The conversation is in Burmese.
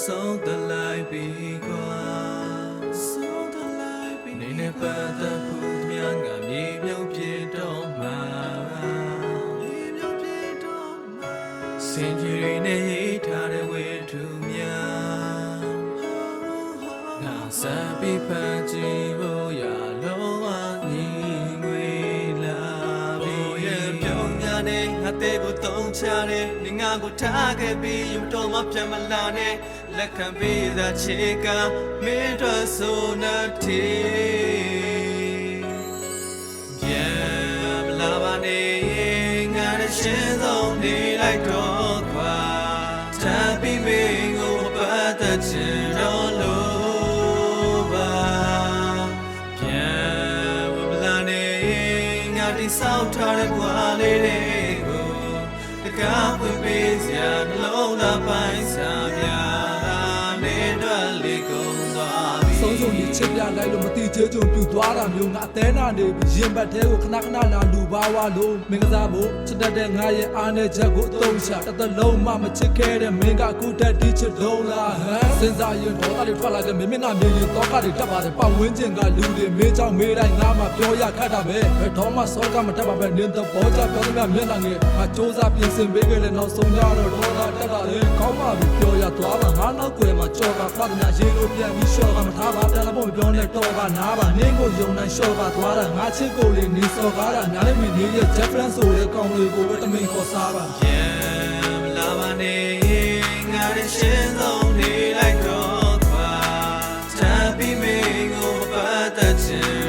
ဆုံးတလိုက်ပြီးကွာဆုံးတလိုက်ပြီးနေနဲ့ပတ်သက်ဖို့များငါမြေမြုပ်ပြတော့မှာမြေမြုပ်ပြတော့မှာစင်ကြီးတွေနဲ့ရေးထားတဲ့ဝေထုများငါစပြီးဖန်ကြည့်ဖို့ရလုံးဝညီငွေလာပြီးရဲ့ပြုံးများနဲ့ငါတဲ့ကိုတုံးချတဲ့နေငါကိုထားခဲ့ပြီးယူတော့မှပြန်မလာနဲ့လက်ခံပေးသာချေကမင်းတို့ဆိုနေတယ်ပြန်မလာပါနဲ့ငါရဲ့ရှင်းဆုံးနေလိုက်တော့ခွာထားပြီးမင်းကိုပတ်သက်ချင်တော့လို့ပါပြန်မလာနဲ့ငါတိဆောက်ထားတဲ့ဘဝလေးတွေကိုတကားပွင့်ပေးစရာနှလုံးသားပိုင်းစားများနေတော့လေကုန်သွားပြီဆုံးဆုံးကြီးချစ်ပြလိုက်လို့မတိချေကြုံပြူသွားတာမျိုးငါအသေးနာနေပြီရင်ဘတ်သေးကိုခဏခဏလာလူပါဝါလို့မင်းကစားဖို့ချစ်တတ်တဲ့ငါရဲ့အားနဲ့ချက်ကိုအသုံးချတစ်သလုံးမှမချစ်ခဲ့တဲ့မင်းကအခုတက်တီးချစ်လုံးလားဟမ်စဉ်းစားရင်တော့အဲ့ဒီထွက်လာတဲ့မင်းမျက်နှာမြင်ရင်တော့ကတွေတက်ပါတယ်ပတ်ဝန်းကျင်ကလူတွေမင်းကြောင့်မေးတိုင်းငါမှပြောရခတ်တာပဲဘယ်တော့မှစောကမတက်ပါပဲနင်းတော့ဘောကြပြောသမျှမျက်နှာငယ်ငါစူးစမ်းပြင်ဆင်ပေးခဲ့တဲ့နောက်ဆုံးကြတော့ဒေါသတက်တာလေကောင်းပါပြီပြောရသွားပါငါနောက်ကိုယ်မှာကြော်ကဖတ်တဲ့ရေလိုပြန်ပြီးရှော့ကမထားပါပြန်လာဖို့မပြောနဲ့တော့ကနားပါနင်းကိုယုံနိုင်ရှော့ကသွားတာငါချစ်ကိုလေးနေစော်ကားတာညာလေးမင်းနေရဲ့ Jeffrey ဆိုတဲ့ကောင်လေးကိုပဲတမင်ခေါ်စားပါပြန်မလာပါနဲ့ငါရဲ့ရှင်းဆုံးနေလိုက်တော့ခွာထားပြီးမင်းကိုပတ်သက်ချင်